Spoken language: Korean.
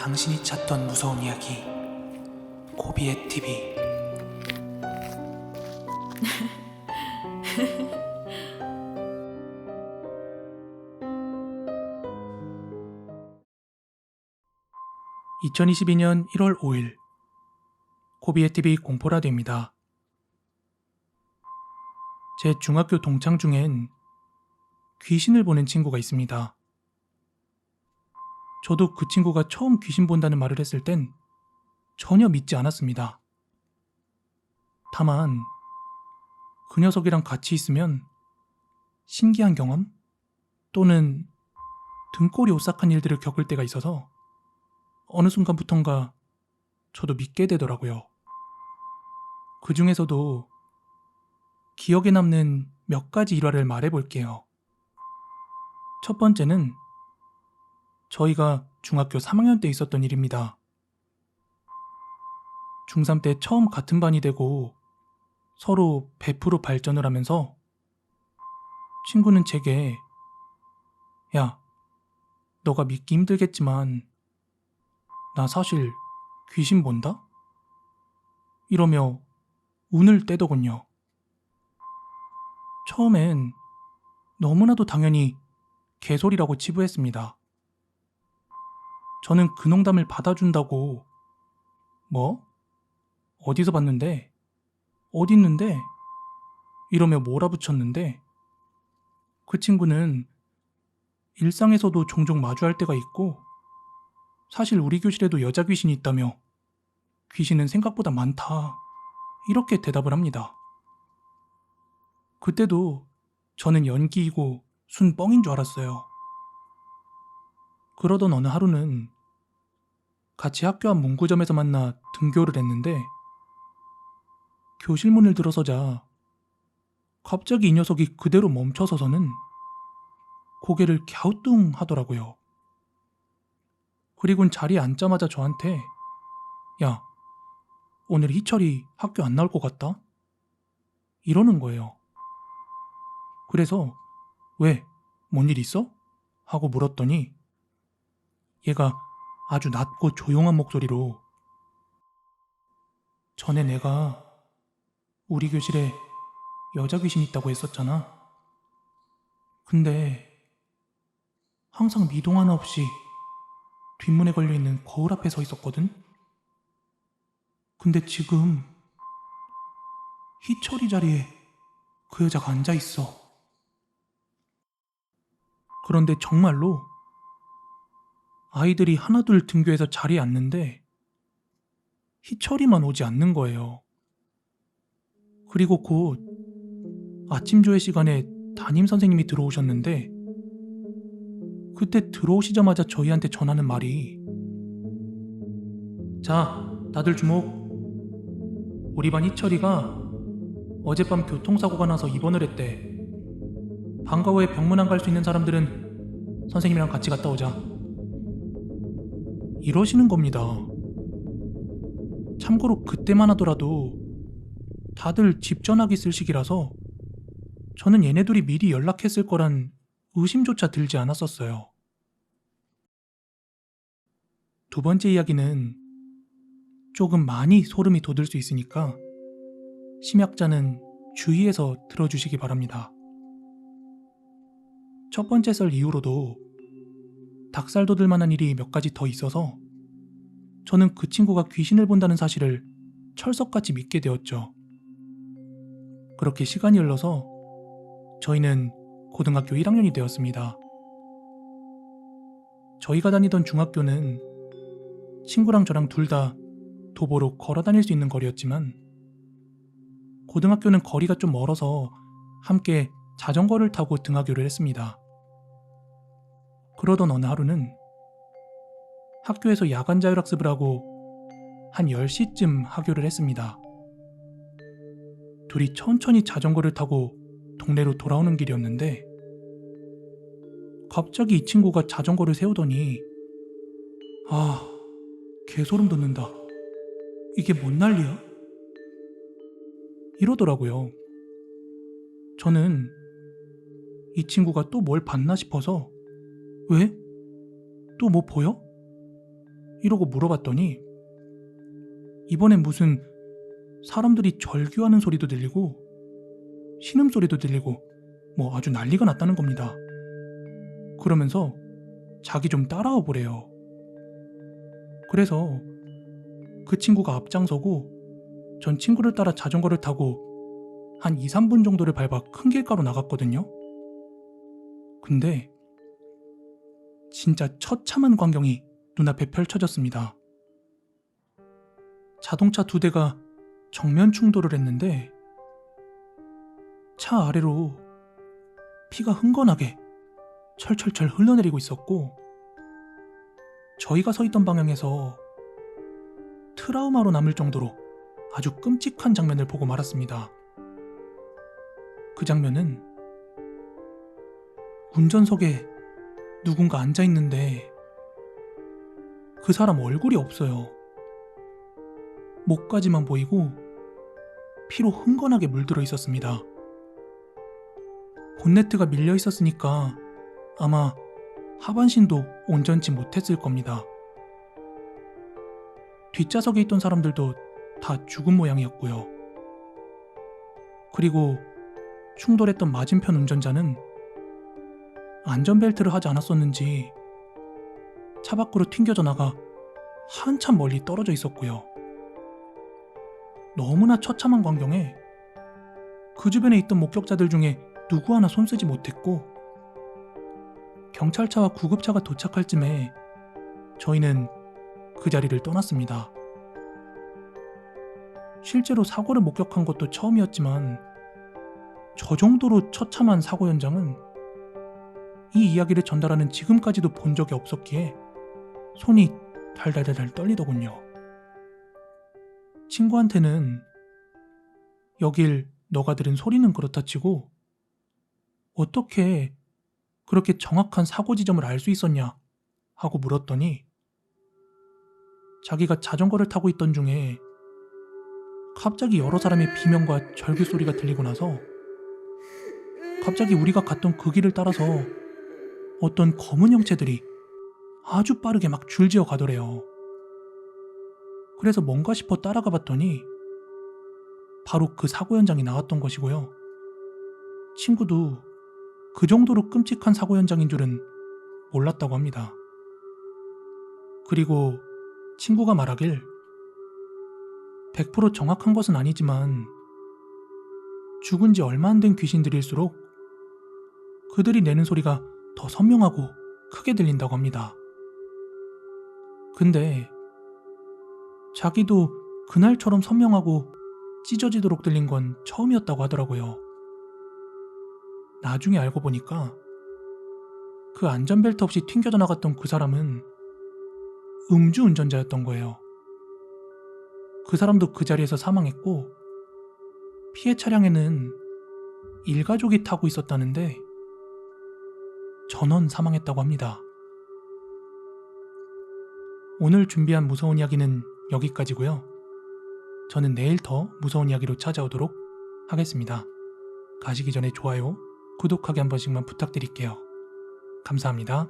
당신이 찾던 무서운 이야기 고비의 TV. (2022년 1월 5일) 고비의 TV 공포라디오입니다. 제 중학교 동창 중엔 귀신을 보는 친구가 있습니다. 저도 그 친구가 처음 귀신 본다는 말을 했을 땐 전혀 믿지 않았습니다. 다만 그 녀석이랑 같이 있으면 신기한 경험 또는 등골이 오싹한 일들을 겪을 때가 있어서 어느 순간부턴가 저도 믿게 되더라고요. 그 중에서도 기억에 남는 몇 가지 일화를 말해볼게요. 첫 번째는 저희가 중학교 3학년 때 있었던 일입니다. 중3 때 처음 같은 반이 되고 서로 베프로 발전을 하면서 친구는 제게 야, 너가 믿기 힘들겠지만 나 사실 귀신 본다? 이러며 운을 떼더군요. 처음엔 너무나도 당연히 개소리라고 치부했습니다. 저는 그 농담을 받아준다고 뭐? 어디서 봤는데? 어디 있는데? 이러며 몰아붙였는데 그 친구는 일상에서도 종종 마주할 때가 있고 사실 우리 교실에도 여자 귀신이 있다며 귀신은 생각보다 많다 이렇게 대답을 합니다. 그때도 저는 연기이고 순 뻥인 줄 알았어요. 그러던 어느 하루는 같이 학교 앞 문구점에서 만나 등교를 했는데 교실 문을 들어서자 갑자기 이 녀석이 그대로 멈춰서서는 고개를 갸우뚱 하더라고요. 그리곤 자리에 앉자마자 저한테 야, 오늘 희철이 학교 안 나올 것 같다? 이러는 거예요. 그래서 왜? 뭔 일 있어? 하고 물었더니 얘가 아주 낮고 조용한 목소리로 전에 내가 우리 교실에 여자 귀신 있다고 했었잖아. 근데 항상 미동 하나 없이 뒷문에 걸려있는 거울 앞에 서 있었거든? 근데 지금 희철이 자리에 그 여자가 앉아있어. 그런데 정말로 아이들이 하나둘 등교해서 자리에 앉는데 희철이만 오지 않는 거예요. 그리고 곧 아침 조회 시간에 담임 선생님이 들어오셨는데 그때 들어오시자마자 저희한테 전하는 말이 자, 다들 주목. 우리 반 희철이가 어젯밤 교통사고가 나서 입원을 했대. 방과 후에 병문안 갈 수 있는 사람들은 선생님이랑 같이 갔다 오자. 이러시는 겁니다. 참고로 그때만 하더라도 다들 집 전화기 쓸 시기라서 저는 얘네들이 미리 연락했을 거란 의심조차 들지 않았었어요. 두 번째 이야기는 조금 많이 소름이 돋을 수 있으니까 심약자는 주의해서 들어주시기 바랍니다. 첫 번째 썰 이후로도 닭살 돋을 만한 일이 몇 가지 더 있어서 저는 그 친구가 귀신을 본다는 사실을 철석같이 믿게 되었죠. 그렇게 시간이 흘러서 저희는 고등학교 1학년이 되었습니다. 저희가 다니던 중학교는 친구랑 저랑 둘 다 도보로 걸어 다닐 수 있는 거리였지만 고등학교는 거리가 좀 멀어서 함께 자전거를 타고 등하교를 했습니다. 그러던 어느 하루는 학교에서 야간 자율학습을 하고 한 10시쯤 하교를 했습니다. 둘이 천천히 자전거를 타고 동네로 돌아오는 길이었는데 갑자기 이 친구가 자전거를 세우더니 아, 개소름 돋는다. 이게 뭔 난리야? 이러더라고요. 저는 이 친구가 또 뭘 봤나 싶어서 왜? 또 뭐 보여? 이러고 물어봤더니 이번엔 무슨 사람들이 절규하는 소리도 들리고 신음소리도 들리고 뭐 아주 난리가 났다는 겁니다. 그러면서 자기 좀 따라와 보래요. 그래서 그 친구가 앞장서고 전 친구를 따라 자전거를 타고 한 2, 3분 정도를 밟아 큰 길가로 나갔거든요. 근데 진짜 처참한 광경이 눈앞에 펼쳐졌습니다. 자동차 2대가 정면 충돌을 했는데 차 아래로 피가 흥건하게 철철철 흘러내리고 있었고 저희가 서 있던 방향에서 트라우마로 남을 정도로 아주 끔찍한 장면을 보고 말았습니다. 그 장면은 운전석에 누군가 앉아있는데 그 사람 얼굴이 없어요. 목까지만 보이고 피로 흥건하게 물들어 있었습니다. 본네트가 밀려 있었으니까 아마 하반신도 온전치 못했을 겁니다. 뒷좌석에 있던 사람들도 다 죽은 모양이었고요. 그리고 충돌했던 맞은편 운전자는 안전벨트를 하지 않았었는지 차 밖으로 튕겨져 나가 한참 멀리 떨어져 있었고요. 너무나 처참한 광경에 그 주변에 있던 목격자들 중에 누구 하나 손쓰지 못했고 경찰차와 구급차가 도착할 쯤에 저희는 그 자리를 떠났습니다. 실제로 사고를 목격한 것도 처음이었지만 저 정도로 처참한 사고 현장은 이 이야기를 전달하는 지금까지도 본 적이 없었기에 손이 달달달달 떨리더군요. 친구한테는 여길 너가 들은 소리는 그렇다 치고 어떻게 그렇게 정확한 사고 지점을 알 수 있었냐 하고 물었더니 자기가 자전거를 타고 있던 중에 갑자기 여러 사람의 비명과 절규 소리가 들리고 나서 갑자기 우리가 갔던 그 길을 따라서 어떤 검은 형체들이 아주 빠르게 막 줄지어 가더래요. 그래서 뭔가 싶어 따라가 봤더니 바로 그 사고 현장이 나왔던 것이고요. 친구도 그 정도로 끔찍한 사고 현장인 줄은 몰랐다고 합니다. 그리고 친구가 말하길 100% 정확한 것은 아니지만 죽은 지 얼마 안 된 귀신들일수록 그들이 내는 소리가 더 선명하고 크게 들린다고 합니다. 근데 자기도 그날처럼 선명하고 찢어지도록 들린 건 처음이었다고 하더라고요. 나중에 알고 보니까 그 안전벨트 없이 튕겨져 나갔던 그 사람은 음주운전자였던 거예요. 그 사람도 그 자리에서 사망했고 피해 차량에는 일가족이 타고 있었다는데 전원 사망했다고 합니다. 오늘 준비한 무서운 이야기는 여기까지고요. 저는 내일 더 무서운 이야기로 찾아오도록 하겠습니다. 가시기 전에 좋아요, 구독하기 한 번씩만 부탁드릴게요. 감사합니다.